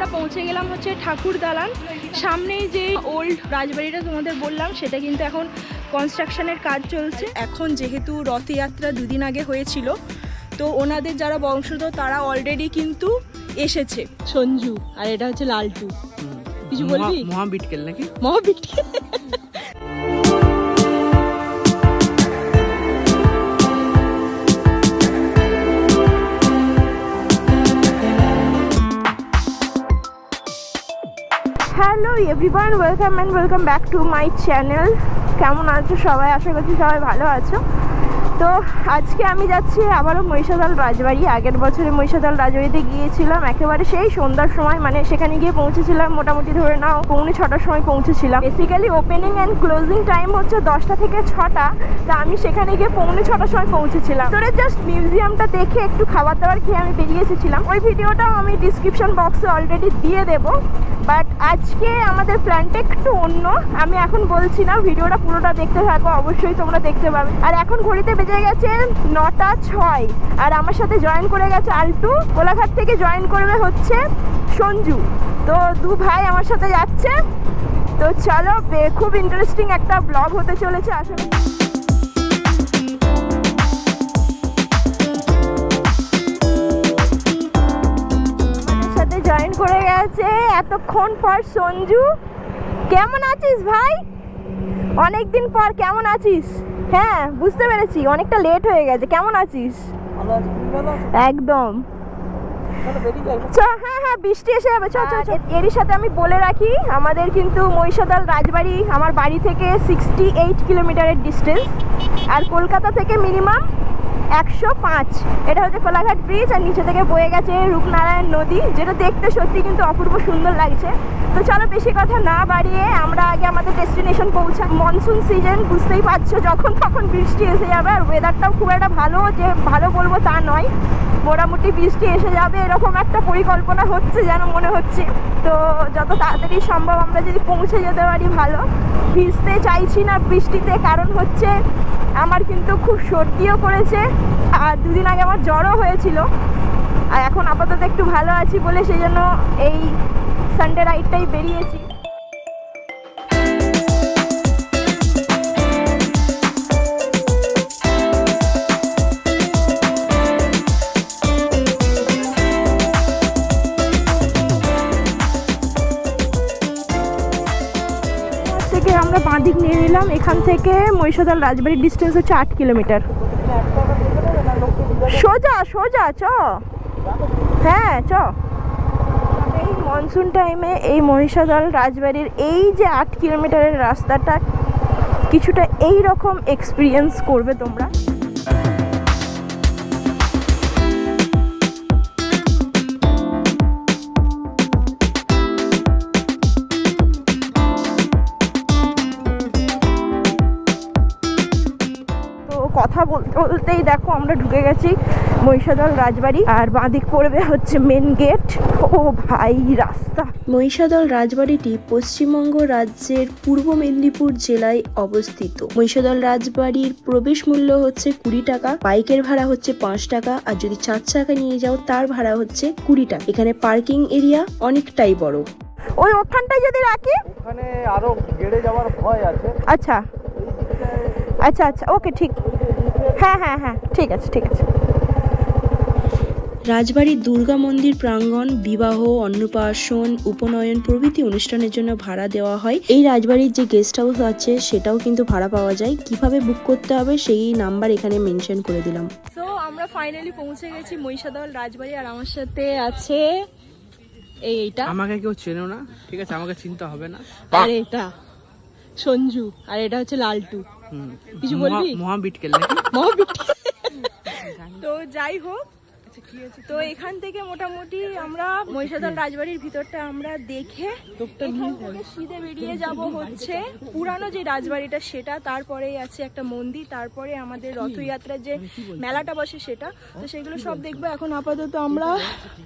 আমরা পৌঁছে গেলাম হচ্ছে ঠাকুর দালান। সামনেই যে ওল্ড রাজবাড়িটা তোমাদের বললাম সেটা কিন্তু এখন কনস্ট্রাকশনের কাজ চলছে। এখন যেহেতু রথযাত্রা দুদিন আগে হয়েছিল, তো ওনাদের যারা বংশধর তারা অলরেডি কিন্তু এসেছে। সঞ্জু আর এটা হচ্ছে লালটু। কিছু বলবি? মহাবিটকেল নাকি? মহাবিটকেল। Hello everyone, welcome back to my channel. কেমন আছো সবাই? আশা করছি সবাই ভালো আছো। তো আজকে আমি যাচ্ছি আবারও মহিষাদল রাজবাড়ি। আগের বছরে মহিষাদল রাজবাড়িতে গিয়েছিলাম একেবারে সেই সন্ধ্যার সময়, মানে সেখানে গিয়ে পৌঁছেছিলাম মোটামুটি ধরে নাও 6:45 সময় পৌঁছেছিলাম। Basically opening and closing time হচ্ছে 10টা থেকে 6টা। তা আমি সেখানে গিয়ে 6:45 সময় পৌঁছেছিলাম। তোরে জাস্ট মিউজিয়ামটা দেখে একটু খাবার দাবার খেয়ে আমি বেরিয়ে এসেছিলাম। ওই ভিডিওটাও আমি ডিসক্রিপশন বক্সে অলরেডি দিয়ে দেবো। বাট আজকে আমাদের প্ল্যানটা একটু অন্য। আমি এখন বলছি না, ভিডিওটা পুরোটা দেখতে থাকো, অবশ্যই তোমরা দেখতে পাবে। আর এখন ঘড়িতে বেজে গেছে 9:06 আর আমার সাথে জয়েন করে গেছে আলটু। কোলাঘাট থেকে জয়েন করবে হচ্ছে সঞ্জু। তো দু ভাই আমার সাথে যাচ্ছে। তো চলো, খুব ইন্টারেস্টিং একটা ব্লগ হতে চলেছে আসলে। জয়েন করে গেছে এতক্ষণ পর সঞ্জু। কেমন আছিস ভাই? অনেকদিন পর, কেমন আছিস? হ্যাঁ বুঝতে পেরেছি, অনেকটা লেট হয়ে গেছে। কেমন আছিস? একদম। হ্যাঁ বৃষ্টি এসে যাবে। এরই সাথে আমি বলে রাখি, আমাদের কিন্তু মহিষাদল রাজবাড়ি আমার বাড়ি থেকে 68 কিলোমিটারের ডিস্টেন্স, আর কলকাতা থেকে মিনিমাম 105। এটা হচ্ছে কোলাঘাট ব্রিজ, আর নিচে থেকে বয়ে গেছে রূপনারায়ণ নদী, যেটা দেখতে সত্যি কিন্তু অপূর্ব সুন্দর লাগছে। তো চলো বেশি কথা না বাড়িয়ে আমরা আগে আমাদের ডেস্টিনেশন পৌঁছাই। মনসুন সিজন, বুঝতেই পারছো, যখন তখন বৃষ্টি এসে যাবে। আর ওয়েদারটাও খুব একটা ভালো, যে ভালো বলবো তা নয়, মোটামুটি বৃষ্টি এসে যাবে এরকম একটা পরিকল্পনা হচ্ছে যেন মনে হচ্ছে। তো যত তাড়াতাড়ি সম্ভব আমরা যদি পৌঁছে যেতে পারি ভালো। ভিজতে চাইছি না বৃষ্টিতে, কারণ হচ্ছে আমার কিন্তু খুব সর্দিও করেছে, আর দুদিন আগে আমার জ্বরও হয়েছিল। আর এখন আপাতত একটু ভালো আছি বলে সেই জন্য এই সানডে রাইডটাই বেরিয়েছি। আমরা বাঁদিক নিয়ে নিলাম। এখান থেকে মহিষাদল রাজবাড়ির ডিস্টেন্স হচ্ছে 8 কিলোমিটার। সোজা সোজা চ। হ্যাঁ চ। এই মনসুন টাইমে এই মহিষাদল রাজবাড়ির এই যে 8 কিলোমিটারের রাস্তাটা কিছুটা এই রকম এক্সপিরিয়েন্স করবে তোমরা। কথা বলতে বলতেই দেখো আমরা ঢুকে গেছি মহিষাদল রাজবাড়ি, আর বাঁদিক পড়বে হচ্ছে মেন গেট। ও ভাই রাস্তা। মহিষাদল রাজবাড়িটি পশ্চিমবঙ্গ রাজ্যের পূর্ব মেদিনীপুর জেলায় অবস্থিত। মহিষাদল রাজবাড়ির প্রবেশ মূল্য হচ্ছে 20 টাকা, বাইকের ভাড়া হচ্ছে 5 টাকা, আর যদি 4 চাকা নিয়ে যাও তার ভাড়া হচ্ছে 20 টাকা। এখানে পার্কিং এরিয়া অনেকটাই বড়। ওই ওখানটায় যদি রাখি, ওখানে আরো গেড়ে যাওয়ার ভয় আছে। আচ্ছা আচ্ছা আচ্ছা, ওকে ঠিক। হ্যাঁ হ্যাঁ হ্যাঁ ঠিক আছে ঠিক আছে। রাজবাড়ির দুর্গা মন্দির প্রাঙ্গণ বিবাহ, অন্নপ্রাশন, উপনয়ন প্রভৃতি অনুষ্ঠানের জন্য ভাড়া দেওয়া হয়। এই রাজবাড়ির যে গেস্ট হাউস আছে সেটাও কিন্তু ভাড়া পাওয়া যায়। কিভাবে বুক করতে হবে সেই নাম্বার এখানে মেনশন করে দিলাম। তো আমরা ফাইনালি পৌঁছে গেছি মহিষাদল রাজবাড়ি, আর আমার সাথে আছে এইটা। আমাকে কেউ চেনো না, ঠিক আছে, আমাকে চিনতে হবে না। আর এটা সঞ্জু, আর এটা হচ্ছে লালটু। কিছু বলবি? মহাবিটকেল নাকি? মহাবিটকেল। তো যাই হোক, তো এখান থেকে মোটামুটি আমরা মহিষাদল রাজবাড়ির ভিতরটা আমরা দেখে সিধে বেরিয়ে যাব হচ্ছে পুরানো যে রাজবাড়িটা সেটা। তারপরেই আছে একটা মন্দির, তারপরে আমাদের রথযাত্রার যে মেলাটা বসে সেটা। তো সেগুলো সব দেখবো। এখন আপাতত আমরা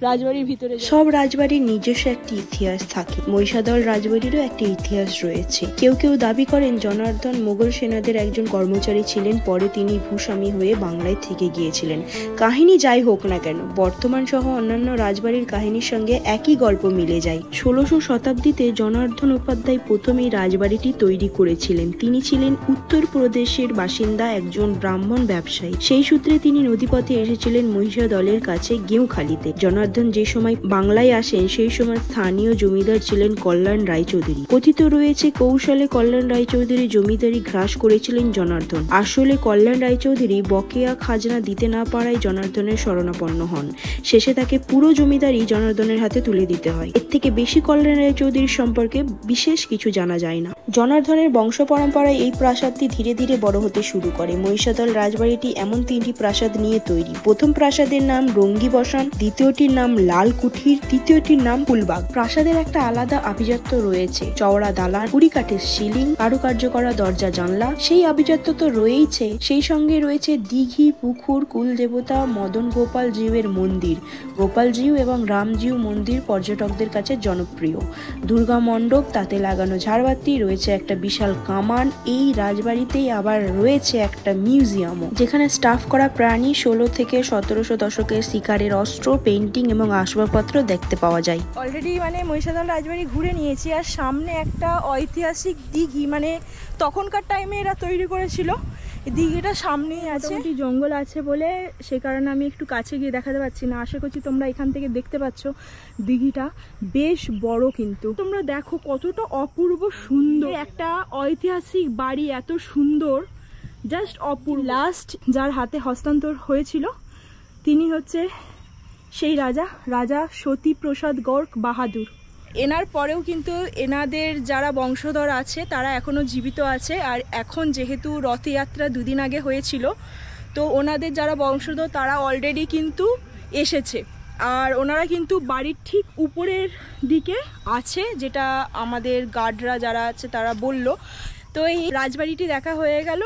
রাজবাড়ির ভিতরে। সব রাজবাড়ির নিজস্ব একটি ইতিহাস থাকে, মহিষাদল রাজবাড়িরও একটি ইতিহাস রয়েছে। কেউ কেউ দাবি করেন জনার্দন মোগল সেনাদের একজন কর্মচারী ছিলেন, পরে তিনি ভূস্বামী হয়ে বাংলায় থেকে গিয়েছিলেন। কাহিনী যাই হোক না কেন, বর্তমান সহ অন্যান্য রাজবাড়ির কাহিনীর সঙ্গে একই গল্প মিলে যায়। 16শো শতাব্দীতে জনার্দন উপাধ্যায় প্রথম এই রাজবাড়িটি তৈরি করেছিলেন। তিনি ছিলেন উত্তরপ্রদেশের বাসিন্দা একজন ব্রাহ্মণ ব্যবসায়ী। সেই সূত্রে তিনি নদীপথে এসেছিলেন মহিষাদলের কাছে গেঁওখালিতে। জনার্দন যে সময় বাংলায় আসেন সেই সময় স্থানীয় জমিদার ছিলেন কল্যাণ রায়চৌধুরী। কথিত রয়েছে কৌশলে কল্যাণ রায়চৌধুরী জমিদারি গ্রাস করেছিলেন জনার্দন। আসলে কল্যাণ রায়চৌধুরী বকেয়া খাজনা দিতে না পারায় জনার্দনের শরণাপন্ন হন। শেষে তাকে পুরো জমিদারি জনার্দনের হাতে তুলে দিতে হয়। এর থেকে বেশি কল্যাণ রায়চৌধুরীর সম্পর্কে বিশেষ কিছু জানা যায় না। জনার্দনের বংশ পরম্পরায় এই প্রাসাদটি ধীরে ধীরে বড় হতে শুরু করে। মহিষাদল রাজবাড়িটি এমন 3টি প্রাসাদ নিয়ে তৈরি। প্রথম প্রাসাদের নাম রঙ্গি বসান, দ্বিতীয়টির নাম লাল কুঠির, তৃতীয়টির নাম ফুলবাগ। প্রাসাদের একটা আলাদা আভিজাত্য রয়েছে। চওড়া দালান, কুড়ি কাঠের সিলিং, কারুকার্য করা দরজা জানলা, সেই আভিজাত্য তো রয়েইছে। সেই সঙ্গে রয়েছে দিঘি, পুকুর, কুল দেবতা মদন গোপাল জিউয়ের মন্দির। গোপাল জিউ এবং রাম জিউ মন্দির পর্যটকদের কাছে জনপ্রিয়। দুর্গা মণ্ডপ, তাতে লাগানো ঝাড়বাতি, রয়েছে একটা বিশাল কামান। এই রাজবাড়িতেই আবার রয়েছে একটা মিউজিয়ামও, যেখানে স্টাফ করা প্রাণী, 16 থেকে 17শো দশকের শিকারের অস্ত্র, পেন্টিং এবং আসবাবপত্র দেখতে পাওয়া যায়। অলরেডি মানে মহিষাদল রাজবাড়ি ঘুরে নিয়েছি, আর সামনে একটা ঐতিহাসিক দিঘি, মানে তখনকার টাইমে এরা তৈরি করেছিল। দিঘিটা সামনেই আছে। জঙ্গল আছে বলে সে কারণে আমি একটু কাছে গিয়ে দেখাতে পাচ্ছি না। আশা করছি তোমরা এখান থেকে দেখতে পাচ্ছ। দিঘিটা বেশ বড়, কিন্তু তোমরা দেখো কতটা অপূর্ব সুন্দর একটা ঐতিহাসিক বাড়ি, এত সুন্দর, জাস্ট অপূর্ব। লাস্ট যার হাতে হস্তান্তর হয়েছিল তিনি হচ্ছে সেই রাজা সতীপ্রসাদ গৌড় বাহাদুর। এনার পরেও কিন্তু এনাদের যারা বংশধর আছে তারা এখনও জীবিত আছে। আর এখন যেহেতু রথযাত্রা দুদিন আগে হয়েছিল, তো ওনাদের যারা বংশধর তারা অলরেডি কিন্তু এসেছে। আর ওনারা কিন্তু বাড়ির ঠিক উপরের দিকে আছে, যেটা আমাদের গার্ডরা যারা আছে তারা বলল। তো এই রাজবাড়িটি দেখা হয়ে গেল।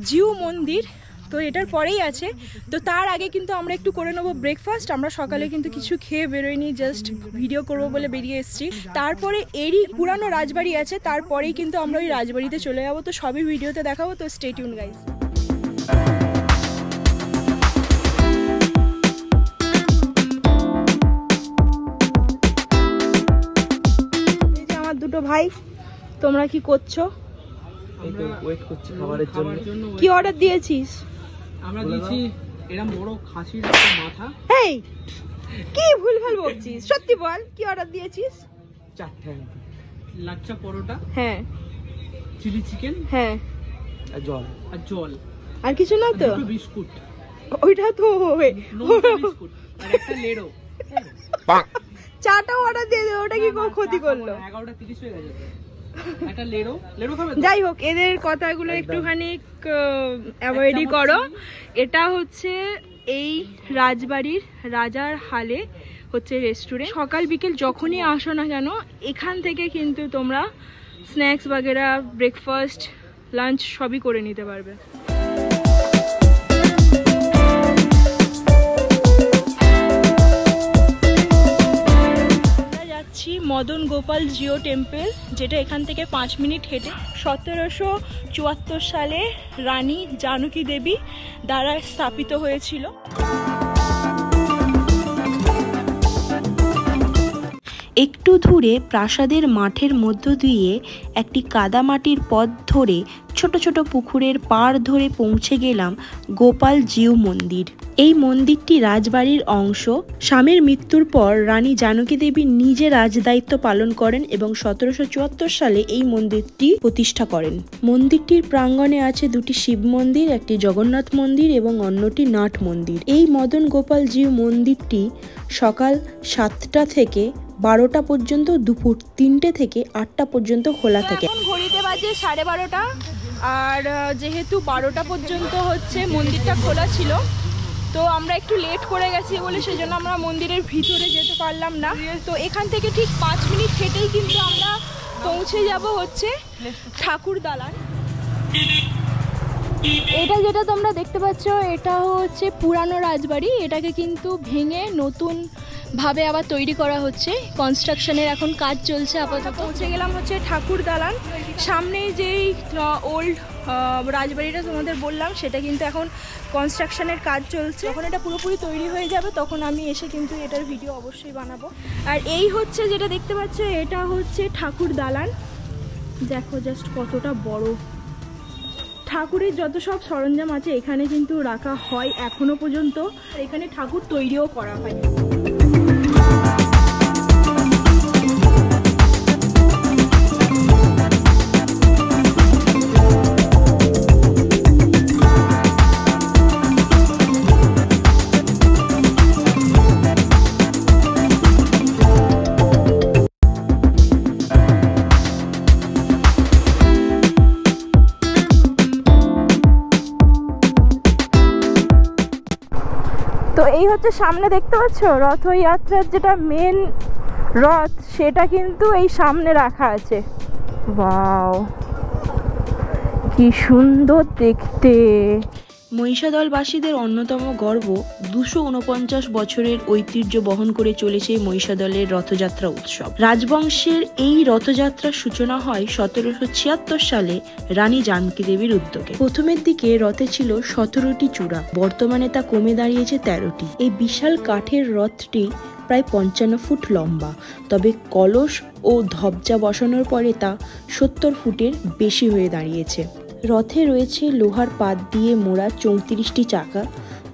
জিউ মন্দির তো এটার পরেই আছে। তো তার আগে কিন্তু আমরা একটু করে নেবো ব্রেকফাস্ট। আমরা সকালে কিন্তু কিছু খেয়ে বেরোইনি, জাস্ট ভিডিও করব বলে বেরিয়ে এসেছি। তারপরে এরই পুরানো রাজবাড়ি আছে, তারপরেই কিন্তু আমরা ওই রাজবাড়িতে চলে যাবো। তো সবই ভিডিওতে দেখাবো, তো স্টে টিউন গাইস। এই যে আমার দুটো ভাই, তোমরা কি করছো? ওয়েট করছি খাবারের জন্য। কি অর্ডার দিয়েছিস? আমরা দিয়েছি এরকম বড় খাসির মাথা। এই কি ভুলভাল বলছিস, সত্যি বল কি অর্ডার দিয়েছিস? 4টা লাচ্চা পরোটা, হ্যাঁ, চিলি চিকেন, হ্যাঁ, আর জল। আর কিছু না তো? বিস্কুট। ওইটা তো বিস্কুট আর একটা লেড়ো। 4টা অর্ডার দিয়ে দে, ওটা কি কোনো ক্ষতি করলো? 11:30 হয়ে গেছে। একটা লেড়ো খাবে। যাই হোক, এদের কথাগুলো একটুখানি অ্যাভয়েডই করো। এটা হচ্ছে এই রাজবাড়ির রাজার হালে হচ্ছে রেস্টুরেন্ট। সকাল বিকেল যখনই আসো না কেন এখান থেকে কিন্তু তোমরা স্ন্যাক্স বাগেরা, ব্রেকফাস্ট, লাঞ্চ সবই করে নিতে পারবে। মদন গোপাল জিও টেম্পল, যেটা এখান থেকে 5 মিনিট হেঁটে 1774 সালে রানী জানকী দেবী দ্বারা স্থাপিত হয়েছিল। একটু দূরে প্রাসাদের মাঠের মধ্য দিয়ে একটি কাদামাটির পথ ধরে ছোট ছোট পুকুরের পাড় ধরে পৌঁছে গেলাম গোপাল জিউ মন্দির। এই মন্দিরটি রাজবাড়ির অংশ। স্বামীর মৃত্যুর পর রানী জানকী দেবী নিজে রাজদায়িত্ব পালন করেন এবং 1774 সালে এই মন্দিরটি প্রতিষ্ঠা করেন। মন্দিরটির প্রাঙ্গণে আছে 2টি শিব মন্দির, একটি জগন্নাথ মন্দির এবং অন্যটি নাট মন্দির। এই মদন গোপাল জিউ মন্দিরটি সকাল 7টা থেকে 12টা পর্যন্ত, দুপুর 3টে থেকে 8টা পর্যন্ত খোলা থাকে। ঘড়িতে বাজে 12:30, আর যেহেতু 12টা পর্যন্ত হচ্ছে মন্দিরটা খোলা ছিল, তো আমরা একটু লেট করে গেছি বলে সেজন্য আমরা মন্দিরের ভিতরে যেতে পারলাম না। তো এখান থেকে ঠিক 5 মিনিট হেঁটেই কিন্তু আমরা পৌঁছে যাব হচ্ছে ঠাকুর দালান। এটা যেটা তোমরা দেখতে পাচ্ছ এটা হচ্ছে পুরানো রাজবাড়ি। এটাকে কিন্তু ভেঙে নতুন ভাবে আবার তৈরি করা হচ্ছে, কনস্ট্রাকশনের এখন কাজ চলছে। আপাতত পৌঁছে গেলাম হচ্ছে ঠাকুর দালান। সামনে যেই ওল্ড রাজবাড়িটা তোমাদের বললাম, সেটা কিন্তু এখন কনস্ট্রাকশনের কাজ চলছে। যখন এটা পুরোপুরি তৈরি হয়ে যাবে তখন আমি এসে কিন্তু এটার ভিডিও অবশ্যই বানাবো। আর এই হচ্ছে যেটা দেখতে পাচ্ছ, এটা হচ্ছে ঠাকুর দালান। দেখো জাস্ট কতটা বড়। ঠাকুরের যত সব সরঞ্জাম আছে এখানে কিন্তু রাখা হয় এখনো পর্যন্ত। এখানে ঠাকুর তৈরিও করা হয়। তো এই হচ্ছে সামনে দেখতে পাচ্ছ রথযাত্রার যেটা মেন রথ, সেটা কিন্তু এই সামনে রাখা আছে। ওয়াও, কি সুন্দর দেখতে। মহিষাদলবাসীদের অন্যতম গর্ব 249 বছরের ঐতিহ্য বহন করে চলেছে মহিষাদলের রথযাত্রা উৎসব। রাজবংশের এই রথযাত্রার সূচনা হয় 1776 সালে রানী জানকী দেবীর উদ্যোগে। প্রথমের দিকে রথে ছিল 17টি চূড়া, বর্তমানে তা কমে দাঁড়িয়েছে 13টি। এই বিশাল কাঠের রথটি প্রায় 55 ফুট লম্বা, তবে কলস ও ধবজা বসানোর পরে তা 70 ফুটের বেশি হয়ে দাঁড়িয়েছে। রথে রয়েছে লোহার পাত দিয়ে মোড়া 34টি চাকা,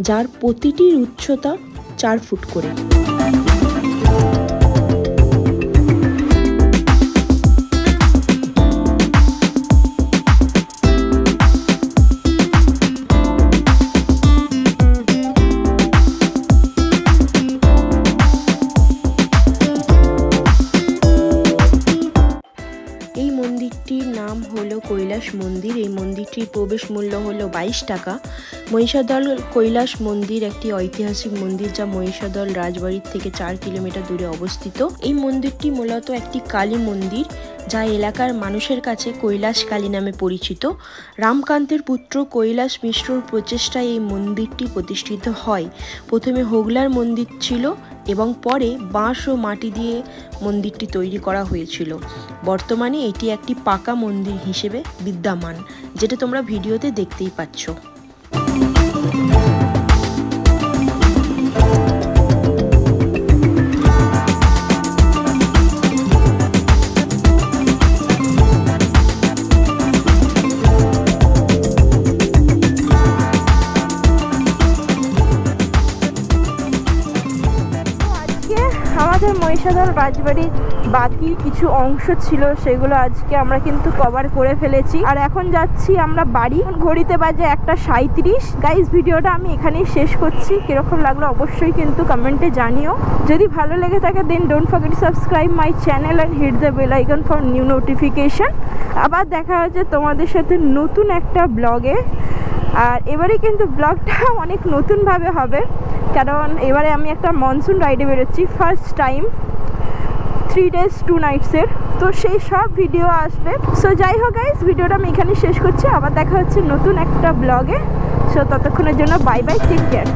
যার প্রতিটির উচ্চতা 4 ফুট করে। এই মন্দিরটির নাম হলো কৈলাস মন্দির। এই মন্দিরটির প্রবেশ মূল্য হলো 22 টাকা। মহিষাদল কৈলাস মন্দির একটি ঐতিহাসিক মন্দির, যা মহিষাদল রাজবাড়ির থেকে 4 কিলোমিটার দূরে অবস্থিত। এই মন্দিরটি মূলত একটি কালী মন্দির, যা এলাকার মানুষের কাছে কৈলাস কালী নামে পরিচিত। রামকান্তের পুত্র কৈলাস মিশ্রর প্রচেষ্টায় এই মন্দিরটি প্রতিষ্ঠিত হয়। প্রথমে হোগলার মন্দির ছিল এবং পরে বাঁশ ও মাটি দিয়ে মন্দিরটি তৈরি করা হয়েছিল। বর্তমানে এটি একটি পাকা মন্দির হিসেবে বিদ্যমান, যেটা তোমরা ভিডিওতে দেখতেই পাচ্ছ। আমাদের মহিষাদল রাজবাড়ির বাকি কিছু অংশ ছিল, সেগুলো আজকে আমরা কিন্তু কভার করে ফেলেছি। আর এখন যাচ্ছি আমরা বাড়ি। ঘড়িতে বাজে 1:37। গাইস, ভিডিওটা আমি এখানেই শেষ করছি। কিরকম লাগলো অবশ্যই কিন্তু কমেন্টে জানিও। যদি ভালো লেগে থাকে then don't forget to subscribe my channel and hit the bell icon for new notification. আবার দেখা হচ্ছে তোমাদের সাথে নতুন একটা ব্লগে। আর এবারে কিন্তু ব্লগটা অনেক নতুনভাবে হবে, কারণ এবারে আমি একটা মনসুন রাইডে বেরোচ্ছি, ফার্স্ট টাইম 3 days 2 nights-এর। তো সেই সব ভিডিও আসবে। সো যাই হোক গাইস, ভিডিওটা আমি এখানে শেষ করছি। আবার দেখা হচ্ছে নতুন একটা ব্লগে। সো ততক্ষণের জন্য বাই বাই, টেক কেয়ার।